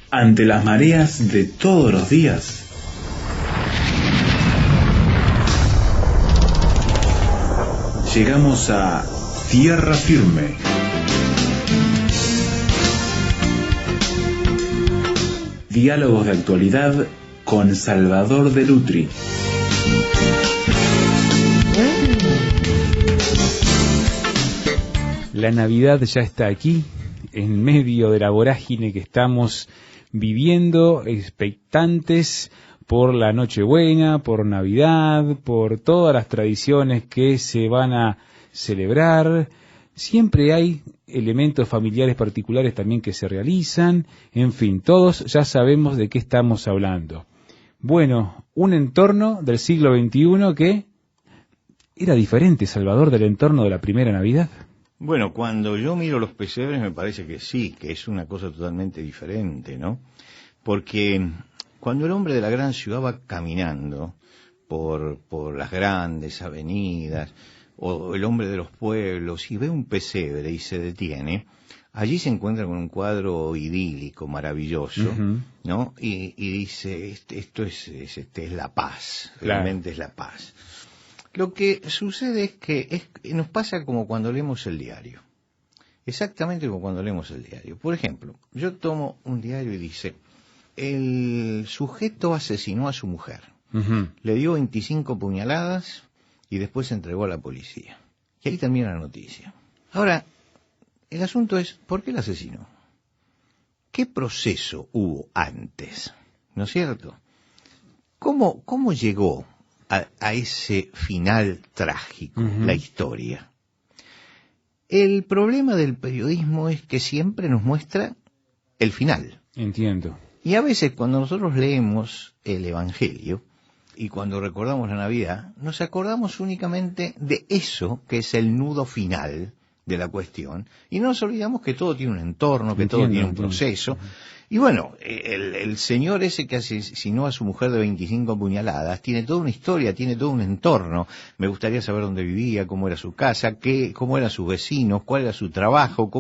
Ante las mareas de todos los días, llegamos a tierra firme. Diálogos de actualidad con Salvador de Lutri. La Navidad ya está aquí, en medio de la vorágine que estamos viviendo, expectantes por la Nochebuena, por Navidad, por todas las tradiciones que se van a celebrar. Siempre hay elementos familiares particulares también que se realizan. En fin, todos ya sabemos de qué estamos hablando. Bueno, un entorno del siglo XXI que era diferente, Salvador, del entorno de la primera Navidad. Bueno, cuando yo miro los pesebres me parece que sí, que es una cosa totalmente diferente, ¿no? Porque cuando el hombre de la gran ciudad va caminando por las grandes avenidas, o el hombre de los pueblos, y ve un pesebre y se detiene, allí se encuentra con un cuadro idílico, maravilloso, ¿no? Y dice, esto es la paz, realmente es la paz. Lo que sucede es que nos pasa como cuando leemos el diario. Exactamente como cuando leemos el diario. Por ejemplo, yo tomo un diario y dice, el sujeto asesinó a su mujer. Le dio 25 puñaladas y después se entregó a la policía. Y ahí termina la noticia. Ahora, el asunto es, ¿por qué la asesinó? ¿Qué proceso hubo antes? ¿No es cierto? ¿Cómo llegó a ese final trágico, la historia? El problema del periodismo es que siempre nos muestra el final. Entiendo. Y a veces cuando nosotros leemos el Evangelio y cuando recordamos la Navidad, nos acordamos únicamente de eso que es el nudo final de la cuestión, y no nos olvidamos que todo tiene un entorno, que todo tiene un proceso. Y bueno, el señor ese que asesinó a su mujer de 25 puñaladas tiene toda una historia, tiene todo un entorno. Me gustaría saber dónde vivía, cómo era su casa, cómo eran sus vecinos, cuál era su trabajo,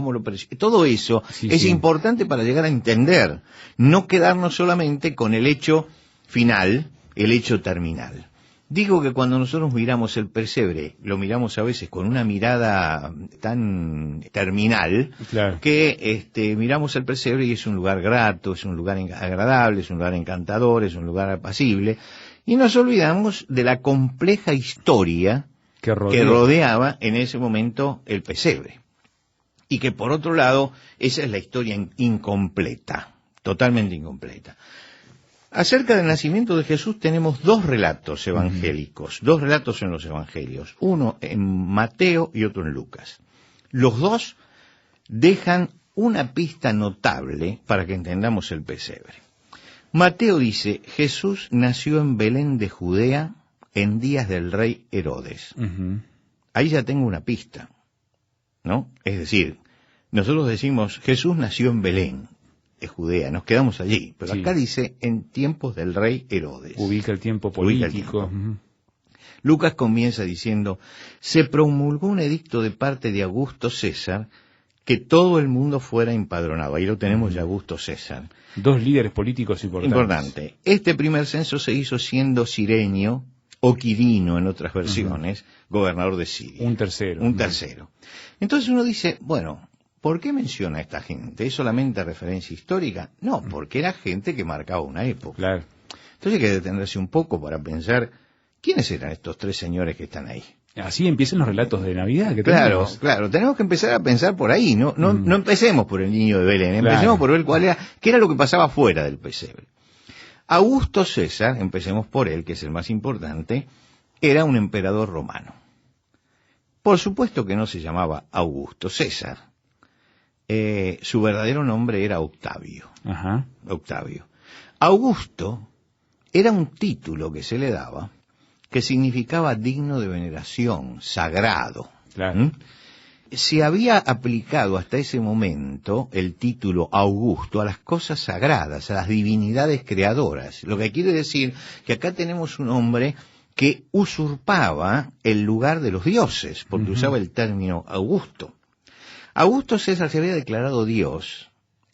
todo eso es importante para llegar a entender, no quedarnos solamente con el hecho final, el hecho terminal. Digo que cuando nosotros miramos el pesebre, lo miramos a veces con una mirada tan terminal, claro, que miramos el pesebre y es un lugar grato, es un lugar agradable, es un lugar encantador, es un lugar apacible, y nos olvidamos de la compleja historia que rodeaba en ese momento el pesebre. Y que por otro lado, esa es la historia incompleta, totalmente incompleta. Acerca del nacimiento de Jesús tenemos dos relatos evangélicos, dos relatos en los evangelios, uno en Mateo y otro en Lucas. Los dos dejan una pista notable para que entendamos el pesebre. Mateo dice, Jesús nació en Belén de Judea en días del rey Herodes. Ahí ya tengo una pista, ¿no? Es decir, nosotros decimos, Jesús nació en Belén de Judea, nos quedamos allí, pero acá dice en tiempos del rey Herodes. Ubica el tiempo político. Lucas comienza diciendo, se promulgó un edicto de parte de Augusto César que todo el mundo fuera empadronado. Ahí lo tenemos ya, Augusto César. Dos líderes políticos importantes. Este primer censo se hizo siendo Cirenio, o Quirino en otras versiones, gobernador de Siria. Un tercero. Entonces uno dice, bueno, ¿por qué menciona a esta gente? ¿Es solamente referencia histórica? No, porque era gente que marcaba una época. Claro. Entonces hay que detenerse un poco para pensar, ¿quiénes eran estos tres señores que están ahí? Así empiezan los relatos de Navidad que tenemos. Claro, tenemos que empezar a pensar por ahí, no empecemos por el niño de Belén, empecemos por ver qué era lo que pasaba fuera del pesebre. Augusto César, empecemos por él, que es el más importante, era un emperador romano. Por supuesto que no se llamaba Augusto César. Su verdadero nombre era Octavio. Octavio. Augusto era un título que se le daba que significaba digno de veneración, sagrado. Claro. Se había aplicado hasta ese momento el título Augusto a las cosas sagradas, a las divinidades creadoras. Lo que quiere decir que acá tenemos un hombre que usurpaba el lugar de los dioses, porque usaba el término Augusto. Augusto César se había declarado Dios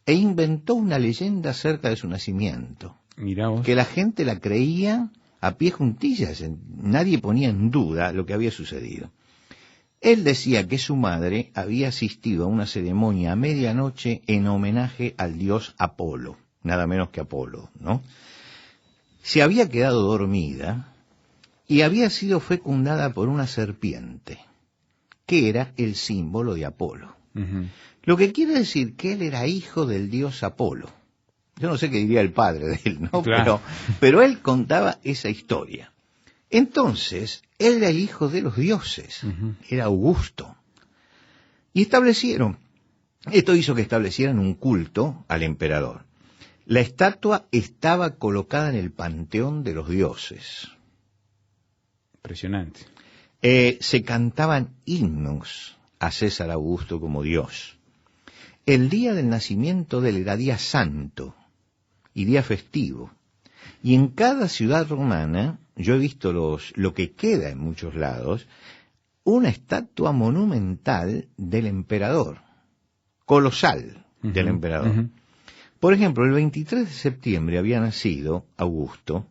e inventó una leyenda acerca de su nacimiento, Mirá vos. que la gente la creía a pie juntillas, nadie ponía en duda lo que había sucedido. Él decía que su madre había asistido a una ceremonia a medianoche en homenaje al dios Apolo, nada menos que Apolo, ¿no? Se había quedado dormida y había sido fecundada por una serpiente, que era el símbolo de Apolo. Ujú. Lo que quiere decir que él era hijo del dios Apolo. Yo no sé qué diría el padre de él, ¿no? Claro. Pero él contaba esa historia. Entonces, él era el hijo de los dioses, Ujú. era Augusto. Y esto hizo que establecieran un culto al emperador. La estatua estaba colocada en el panteón de los dioses. Impresionante. Se cantaban himnos a César Augusto como Dios. El día del nacimiento de él era día santo y día festivo. Y en cada ciudad romana, yo he visto lo que queda en muchos lados, una estatua monumental del emperador, colosal del Ujú, emperador. ujú. Por ejemplo, el 23 de septiembre había nacido Augusto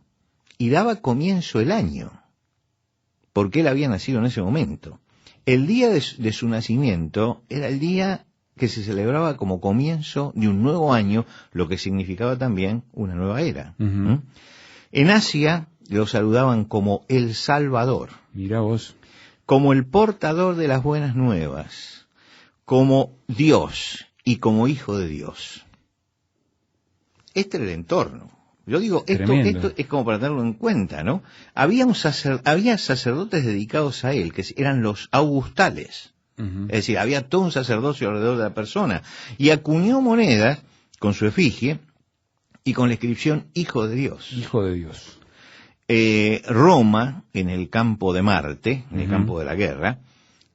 y daba comienzo el año, porque él había nacido en ese momento. El día de su nacimiento era el día que se celebraba como comienzo de un nuevo año, lo que significaba también una nueva era. Ujú. ¿Mm? En Asia lo saludaban como el Salvador, Mirá vos. como el portador de las buenas nuevas, como Dios y como Hijo de Dios. Este era el entorno. Yo digo, Tremendo. esto es como para tenerlo en cuenta, ¿no? Había sacerdotes dedicados a él, que eran los augustales. Ujú. Es decir, había todo un sacerdocio alrededor de la persona. Y acuñó monedas con su efigie y con la inscripción Hijo de Dios. Hijo de Dios. Roma, en el campo de Marte, en el Ujú. campo de la guerra,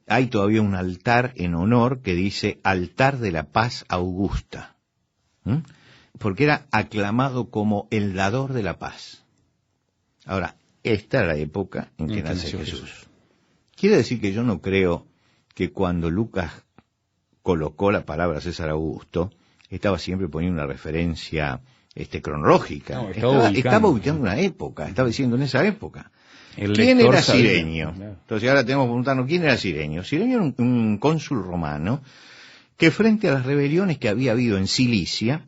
hay todavía un altar en honor que dice Altar de la Paz Augusta. ¿Mm? Porque era aclamado como el dador de la paz. Ahora, esta era la época en que nace Jesús. Quiere decir que yo no creo que cuando Lucas colocó la palabra César Augusto, estaba siempre poniendo una referencia cronológica. No, estaba ubicando una época, estaba diciendo en esa época. El ¿Quién lector era sabía. Cirenio? Claro. Entonces ahora tenemos que preguntarnos, ¿quién era Cirenio? Cirenio era un cónsul romano que frente a las rebeliones que había habido en Cilicia,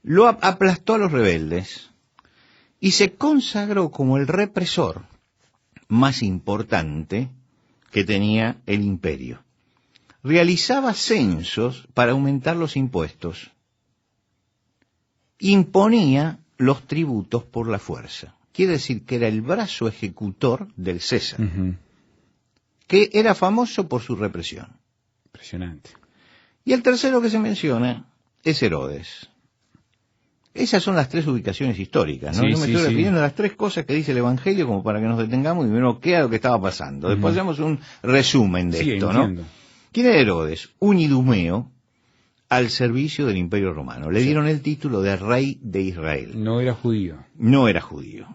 lo aplastó a los rebeldes y se consagró como el represor más importante que tenía el imperio. Realizaba censos para aumentar los impuestos. Imponía los tributos por la fuerza. Quiere decir que era el brazo ejecutor del César, Ujú. que era famoso por su represión. Impresionante. Y el tercero que se menciona es Herodes. Esas son las tres ubicaciones históricas, ¿no? Sí, Yo me sí, estoy sí. refiriendo a las tres cosas que dice el Evangelio como para que nos detengamos y vemos qué era lo que estaba pasando. Después Ujú. hacemos un resumen de Sí, esto, entiendo. ¿no? ¿Quién era Herodes? Un idumeo al servicio del Imperio Romano. Le dieron el título de rey de Israel. No era judío. No era judío.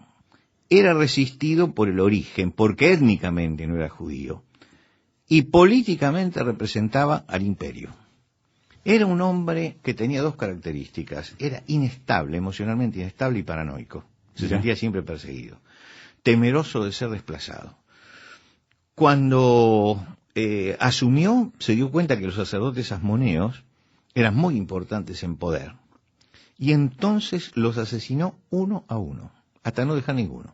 Era resistido por el origen, porque étnicamente no era judío. Y políticamente representaba al imperio. Era un hombre que tenía dos características. Era inestable, emocionalmente inestable y paranoico. Se Ya. sentía siempre perseguido. Temeroso de ser desplazado. Cuando asumió, se dio cuenta que los sacerdotes asmoneos eran muy importantes en poder. Y entonces los asesinó uno a uno, hasta no dejar ninguno.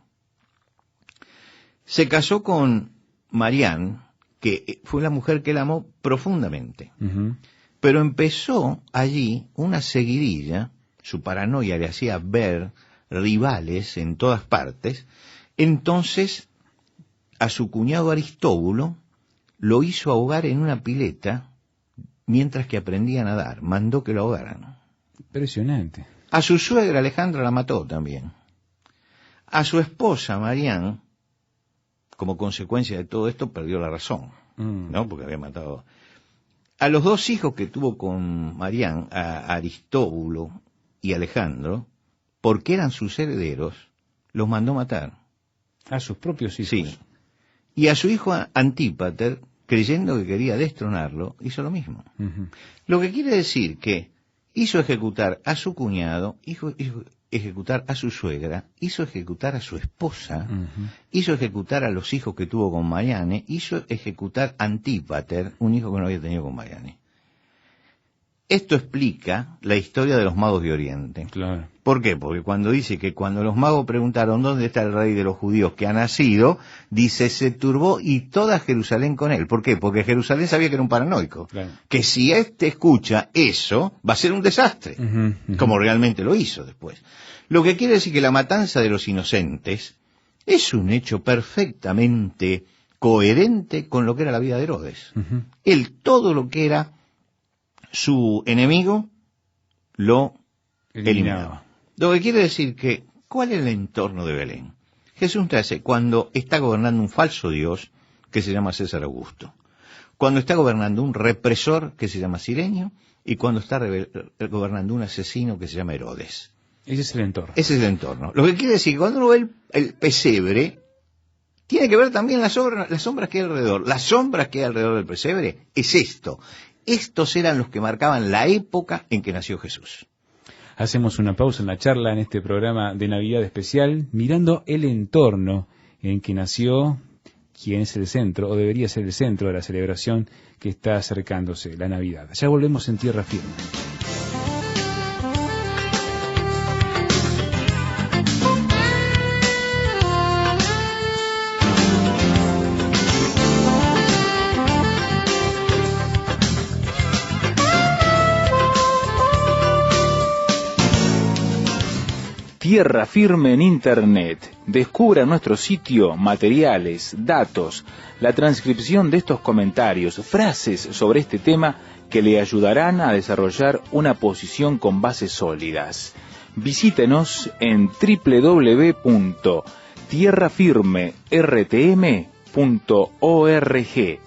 Se casó con Marián, que fue la mujer que él amó profundamente. Ujú. Pero empezó allí una seguidilla, su paranoia le hacía ver rivales en todas partes, entonces a su cuñado Aristóbulo lo hizo ahogar en una pileta mientras que aprendía a nadar, mandó que lo ahogaran. Impresionante. A su suegra Alejandra la mató también. A su esposa Marián, como consecuencia de todo esto, perdió la razón, ¿no? Porque había matado. A los dos hijos que tuvo con Marián, a Aristóbulo y Alejandro, porque eran sus herederos, los mandó matar. A sus propios hijos. Sí. Y a su hijo Antípater, creyendo que quería destronarlo, hizo lo mismo. Ujú. Lo que quiere decir que hizo ejecutar a su cuñado, hizo ejecutar a su suegra, hizo ejecutar a su esposa, hizo ejecutar a los hijos que tuvo con Mariane, hizo ejecutar a Antípater, un hijo que no había tenido con Mariane. Esto explica la historia de los magos de Oriente. Claro. ¿Por qué? Porque cuando dice que cuando los magos preguntaron dónde está el rey de los judíos que ha nacido, dice, se turbó y toda Jerusalén con él. ¿Por qué? Porque Jerusalén sabía que era un paranoico. Claro. Que si escucha eso, va a ser un desastre, como realmente lo hizo después. Lo que quiere decir que la matanza de los inocentes es un hecho perfectamente coherente con lo que era la vida de Herodes. Él, todo lo que era su enemigo, lo eliminaba. Lo que quiere decir que, ¿cuál es el entorno de Belén? Jesús nace cuando está gobernando un falso Dios que se llama César Augusto, cuando está gobernando un represor que se llama Cirenio, y cuando está gobernando un asesino que se llama Herodes. Ese es el entorno. Ese es el entorno. Lo que quiere decir que cuando uno ve el pesebre, tiene que ver también las sombras que hay alrededor. Las sombras que hay alrededor del pesebre es esto. Estos eran los que marcaban la época en que nació Jesús. Hacemos una pausa en la charla en este programa de Navidad especial, mirando el entorno en que nació quien es el centro, o debería ser el centro de la celebración que está acercándose, la Navidad. Ya volvemos en Tierra Firme. Tierra Firme en Internet. Descubra nuestro sitio, materiales, datos, la transcripción de estos comentarios, frases sobre este tema que le ayudarán a desarrollar una posición con bases sólidas. Visítenos en www.tierrafirmertm.org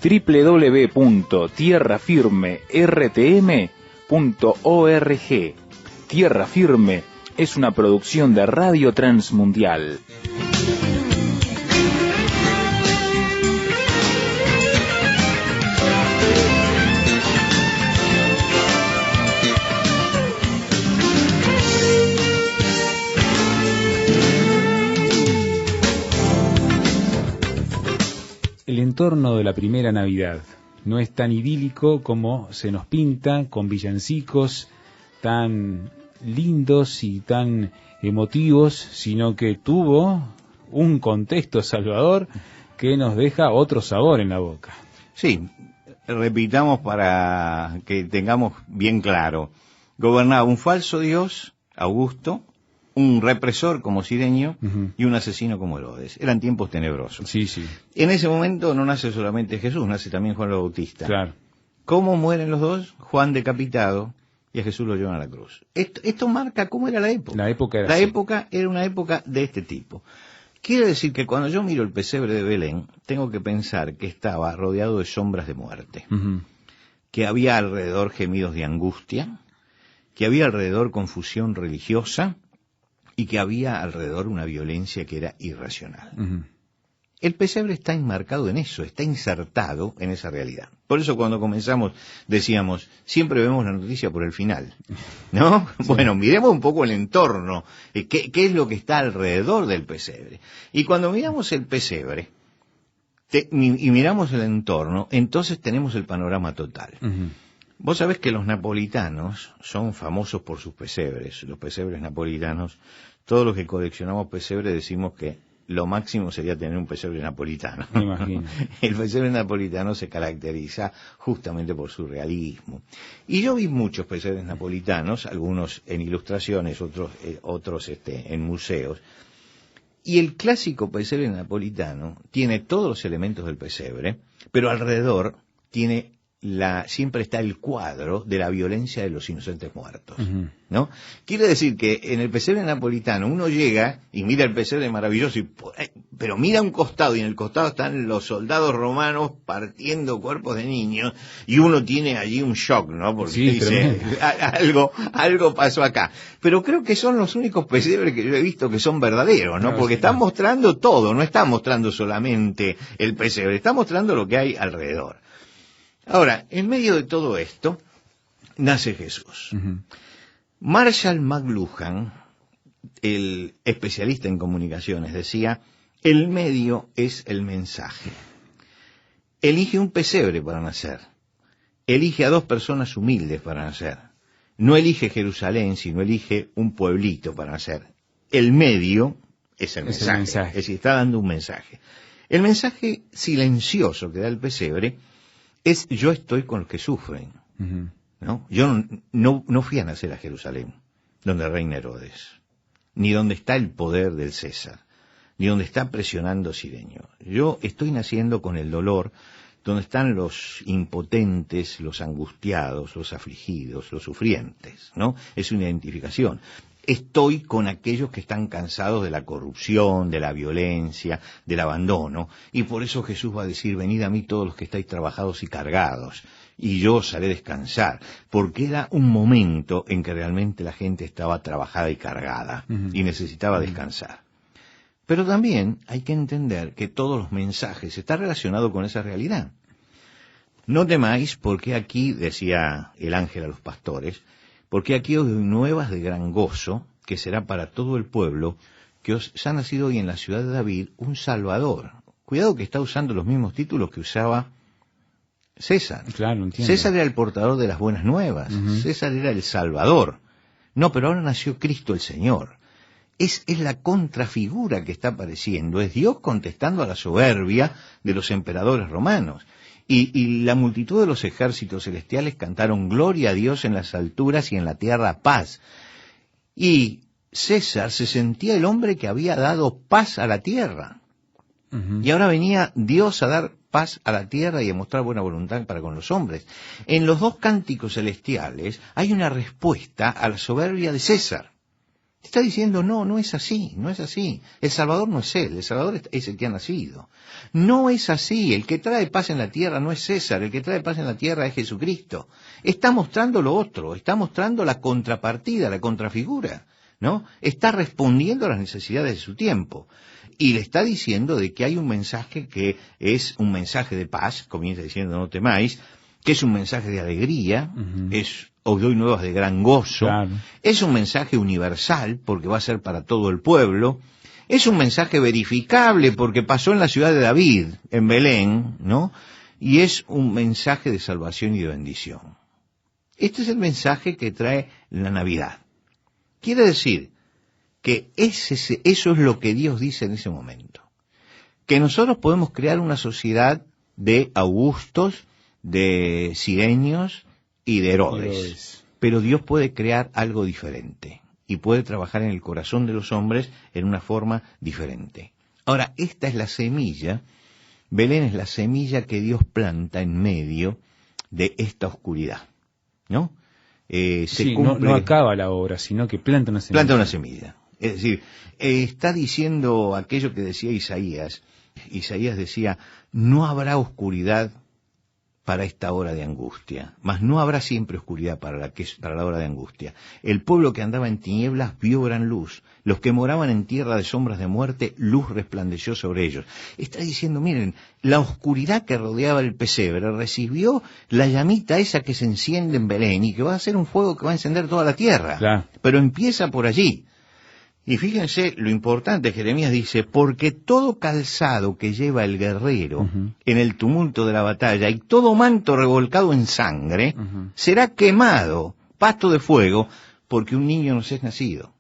www.tierrafirmertm.org. Tierra Firme es una producción de Radio Transmundial. El entorno de la primera Navidad no es tan idílico como se nos pinta, con villancicos tan lindos y tan emotivos, sino que tuvo un contexto, Salvador, que nos deja otro sabor en la boca. Sí, repitamos para que tengamos bien claro. Gobernaba un falso Dios, Augusto, un represor como Cirenio y un asesino como Herodes. Eran tiempos tenebrosos. Sí, sí. En ese momento no nace solamente Jesús, nace también Juan el Bautista. Claro. ¿Cómo mueren los dos? Juan decapitado, y a Jesús lo llevan a la cruz. Esto marca cómo era la época. La época era La así. época era una época de este tipo. Quiere decir que cuando yo miro el pesebre de Belén, tengo que pensar que estaba rodeado de sombras de muerte, que había alrededor gemidos de angustia, que había alrededor confusión religiosa y que había alrededor una violencia que era irracional. El pesebre está enmarcado en eso, está insertado en esa realidad. Por eso cuando comenzamos decíamos, siempre vemos la noticia por el final, ¿no? Sí. Bueno, miremos un poco el entorno, qué es lo que está alrededor del pesebre. Y cuando miramos el pesebre y miramos el entorno, entonces tenemos el panorama total. Vos sabés que los napolitanos son famosos por sus pesebres, los pesebres napolitanos. Todos los que coleccionamos pesebres decimos que lo máximo sería tener un pesebre napolitano. Me imagino. El pesebre napolitano se caracteriza justamente por su realismo. Y yo vi muchos pesebres napolitanos, algunos en ilustraciones, otros en museos. Y el clásico pesebre napolitano tiene todos los elementos del pesebre, pero alrededor siempre está el cuadro de la violencia de los inocentes muertos, ¿no? Quiere decir que en el pesebre napolitano uno llega y mira el pesebre maravilloso, pero mira a un costado y en el costado están los soldados romanos partiendo cuerpos de niños y uno tiene allí un shock, ¿no? Porque sí, dice, algo pasó acá. Pero creo que son los únicos pesebres que yo he visto que son verdaderos, ¿no? Porque están mostrando todo, no están mostrando solamente el pesebre, están mostrando lo que hay alrededor. Ahora, en medio de todo esto, nace Jesús. Ujú. Marshall McLuhan, el especialista en comunicaciones, decía, el medio es el mensaje. Elige un pesebre para nacer. Elige a 2 personas humildes para nacer. No elige Jerusalén, sino elige un pueblito para nacer. El medio es el mensaje. Es decir, está dando un mensaje. El mensaje silencioso que da el pesebre es yo estoy con los que sufren. Ujú. ¿No? Yo no fui a nacer a Jerusalén, donde reina Herodes, ni donde está el poder del César, ni donde está presionando Cirenio. Yo estoy naciendo con el dolor, donde están los impotentes, los angustiados, los afligidos, los sufrientes, ¿no? Es una identificación. Estoy con aquellos que están cansados de la corrupción, de la violencia, del abandono, y por eso Jesús va a decir, venid a mí todos los que estáis trabajados y cargados, y yo os haré descansar, porque era un momento en que realmente la gente estaba trabajada y cargada, y necesitaba descansar. Pero también hay que entender que todos los mensajes están relacionados con esa realidad. No temáis, porque aquí, decía el ángel a los pastores, porque aquí os doy nuevas de gran gozo, que será para todo el pueblo, que os ha nacido hoy en la ciudad de David un Salvador. Cuidado que está usando los mismos títulos que usaba César. Claro, entiendo. César era el portador de las buenas nuevas. César era el Salvador. No, pero ahora nació Cristo el Señor. Es la contrafigura que está apareciendo. Es Dios contestando a la soberbia de los emperadores romanos. Y la multitud de los ejércitos celestiales cantaron gloria a Dios en las alturas y en la tierra paz. Y César se sentía el hombre que había dado paz a la tierra. Y ahora venía Dios a dar paz a la tierra y a mostrar buena voluntad para con los hombres. En los 2 cánticos celestiales hay una respuesta a la soberbia de César. Está diciendo, no es así, no es así. El Salvador no es él, el Salvador es el que ha nacido. No es así, el que trae paz en la tierra no es César, el que trae paz en la tierra es Jesucristo. Está mostrando lo otro, está mostrando la contrapartida, la contrafigura, ¿no? Está respondiendo a las necesidades de su tiempo. Y le está diciendo de que hay un mensaje que es un mensaje de paz, comienza diciendo no temáis, que es un mensaje de alegría, os doy nuevas de gran gozo, claro. Es un mensaje universal, porque va a ser para todo el pueblo, es un mensaje verificable, porque pasó en la ciudad de David, en Belén, ¿no? Y es un mensaje de salvación y de bendición. Este es el mensaje que trae la Navidad. Quiere decir que eso es lo que Dios dice en ese momento. Que nosotros podemos crear una sociedad de Augustos, de Sirenios y de Herodes. Pero Dios puede crear algo diferente y puede trabajar en el corazón de los hombres en una forma diferente. Ahora, esta es la semilla, Belén es la semilla que Dios planta en medio de esta oscuridad, ¿no? No acaba la obra, sino que planta una semilla. Planta una semilla. Es decir, está diciendo aquello que decía Isaías. Isaías decía, no habrá oscuridad para esta hora de angustia, mas no habrá siempre oscuridad para la hora de angustia. El pueblo que andaba en tinieblas vio gran luz, los que moraban en tierra de sombras de muerte, luz resplandeció sobre ellos. Está diciendo, miren, la oscuridad que rodeaba el pesebre recibió la llamita esa que se enciende en Belén y que va a ser un fuego que va a encender toda la tierra. Claro. Pero empieza por allí. Y fíjense lo importante, Jeremías dice, porque todo calzado que lleva el guerrero en el tumulto de la batalla y todo manto revolcado en sangre será quemado, pasto de fuego, porque un niño nos es nacido,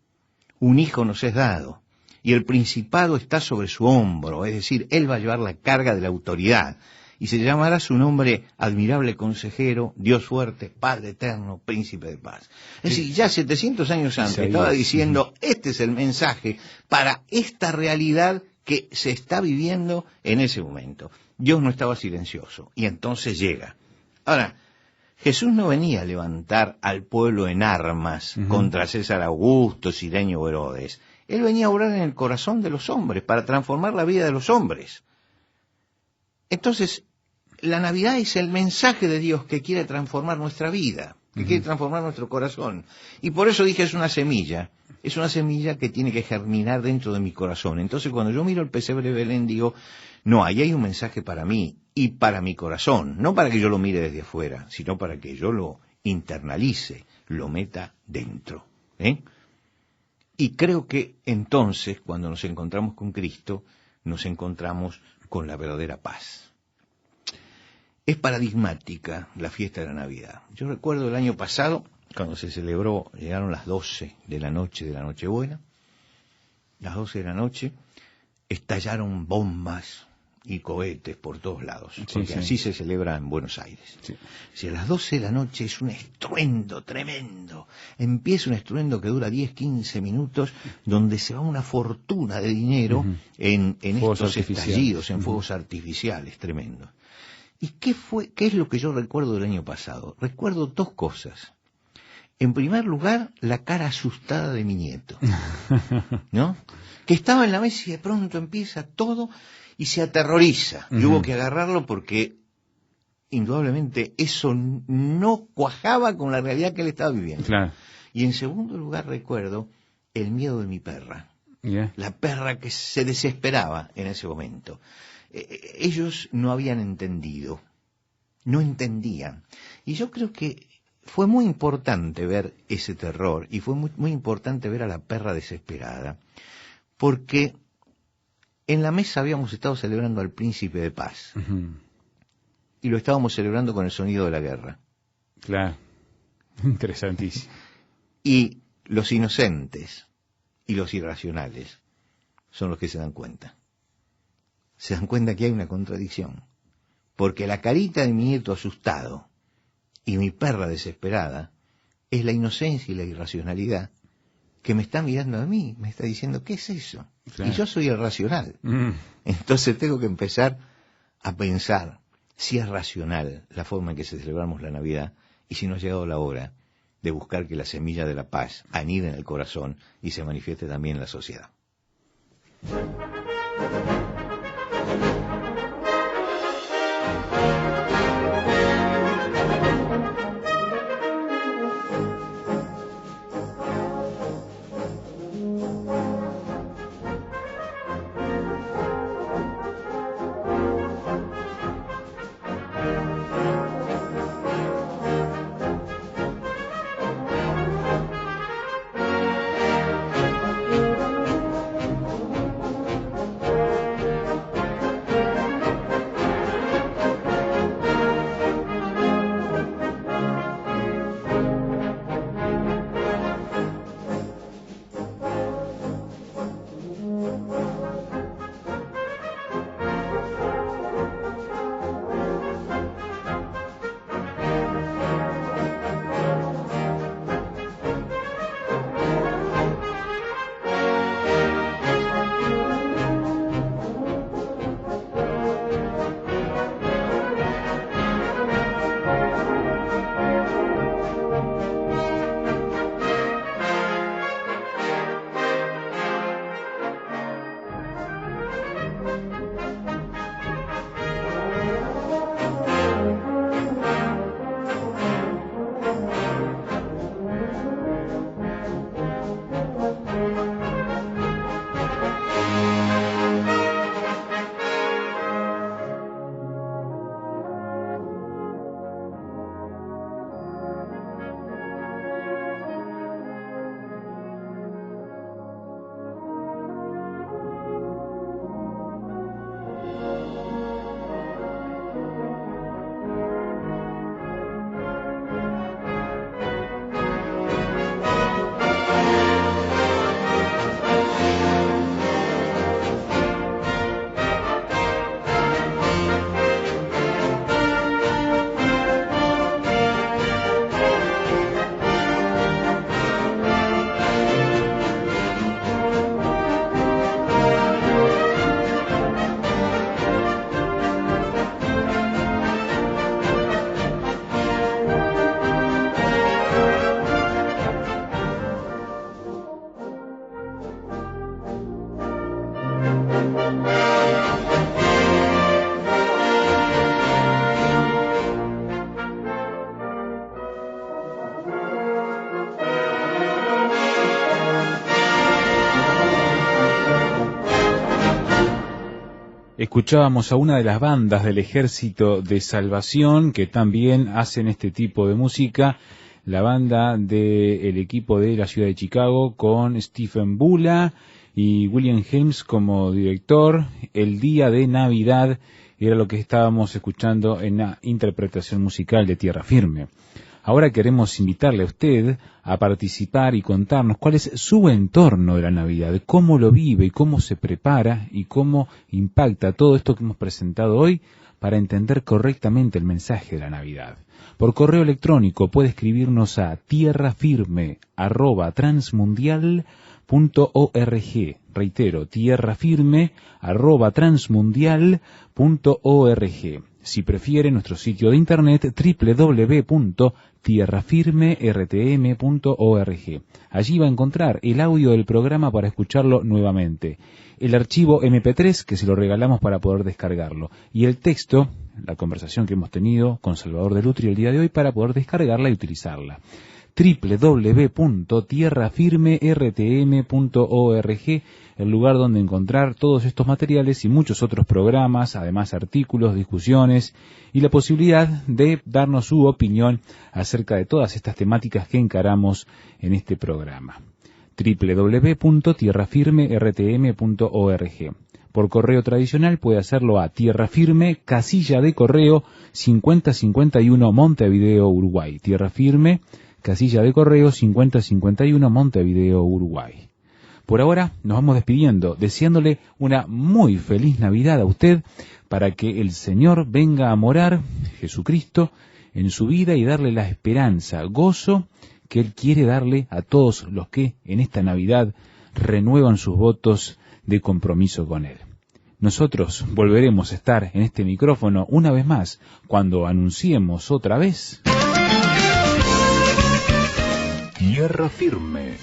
un hijo nos es dado, y el principado está sobre su hombro, es decir, él va a llevar la carga de la autoridad. Y se llamará su nombre admirable consejero, Dios fuerte, Padre eterno, príncipe de paz. Es decir, ya 700 años antes estaba diciendo, este es el mensaje para esta realidad que se está viviendo en ese momento. Dios no estaba silencioso, y entonces llega. Ahora, Jesús no venía a levantar al pueblo en armas contra César Augusto, Cirenio o Herodes. Él venía a obrar en el corazón de los hombres, para transformar la vida de los hombres. Entonces, la Navidad es el mensaje de Dios que quiere transformar nuestra vida, que quiere transformar nuestro corazón. Y por eso dije, es una semilla que tiene que germinar dentro de mi corazón. Entonces, cuando yo miro el pesebre de Belén, digo, no, ahí hay un mensaje para mí y para mi corazón, no para que yo lo mire desde afuera, sino para que yo lo internalice, lo meta dentro. Y creo que entonces, cuando nos encontramos con Cristo, nos encontramos con la verdadera paz. Es paradigmática la fiesta de la Navidad. Yo recuerdo el año pasado, cuando se celebró, llegaron las 12 de la noche de la Nochebuena, las 12 de la noche, estallaron bombas y cohetes por todos lados, porque así se celebra en Buenos Aires. Sí. Si a las 12 de la noche es un estruendo tremendo, empieza un estruendo que dura 10, 15 minutos, donde se va una fortuna de dinero en estos estallidos, en fuegos artificiales tremendos. ¿Y qué es lo que yo recuerdo del año pasado? Recuerdo dos cosas. En primer lugar, la cara asustada de mi nieto, ¿no? Que estaba en la mesa y de pronto empieza todo y se aterroriza. Y hubo que agarrarlo porque, indudablemente, eso no cuajaba con la realidad que él estaba viviendo. Claro. Y en segundo lugar, recuerdo el miedo de mi perra. Yeah. La perra que se desesperaba en ese momento. Ellos no habían entendido, no entendían. Y yo creo que fue muy importante ver ese terror y fue muy importante ver a la perra desesperada, porque en la mesa habíamos estado celebrando al príncipe de paz y lo estábamos celebrando con el sonido de la guerra. Claro, interesantísimo. Y los inocentes y los irracionales son los que se dan cuenta. Se dan cuenta que hay una contradicción, porque la carita de mi nieto asustado y mi perra desesperada es la inocencia y la irracionalidad que me está mirando a mí, me está diciendo, ¿qué es eso? Claro. Y yo soy el racional. Entonces tengo que empezar a pensar si es racional la forma en que celebramos la Navidad y si no ha llegado la hora de buscar que la semilla de la paz anide en el corazón y se manifieste también en la sociedad. Escuchábamos a una de las bandas del Ejército de Salvación que también hacen este tipo de música, la banda del equipo de la ciudad de Chicago con Stephen Bula y William Helms como director. El día de Navidad era lo que estábamos escuchando en la interpretación musical de Tierra Firme. Ahora queremos invitarle a usted a participar y contarnos cuál es su entorno de la Navidad, cómo lo vive y cómo se prepara y cómo impacta todo esto que hemos presentado hoy para entender correctamente el mensaje de la Navidad. Por correo electrónico puede escribirnos a tierrafirme@transmundial.org. Reitero, tierrafirme@transmundial.org. Si prefiere, nuestro sitio de internet www.tierrafirmertm.org. Allí va a encontrar el audio del programa para escucharlo nuevamente, el archivo MP3 que se lo regalamos para poder descargarlo, y el texto, la conversación que hemos tenido con Salvador de Lutri el día de hoy para poder descargarla y utilizarla. www.tierrafirmertm.org, el lugar donde encontrar todos estos materiales y muchos otros programas, además artículos, discusiones y la posibilidad de darnos su opinión acerca de todas estas temáticas que encaramos en este programa. www.tierrafirmertm.org. Por correo tradicional puede hacerlo a Tierra Firme, casilla de correo 5051 Montevideo, Uruguay. Tierra Firme, casilla de correo 5051 Montevideo, Uruguay. Por ahora nos vamos despidiendo, deseándole una muy feliz Navidad a usted, para que el Señor venga a morar, Jesucristo, en su vida y darle la esperanza, gozo que Él quiere darle a todos los que en esta Navidad renuevan sus votos de compromiso con Él. Nosotros volveremos a estar en este micrófono una vez más cuando anunciemos otra vez Tierra Firme.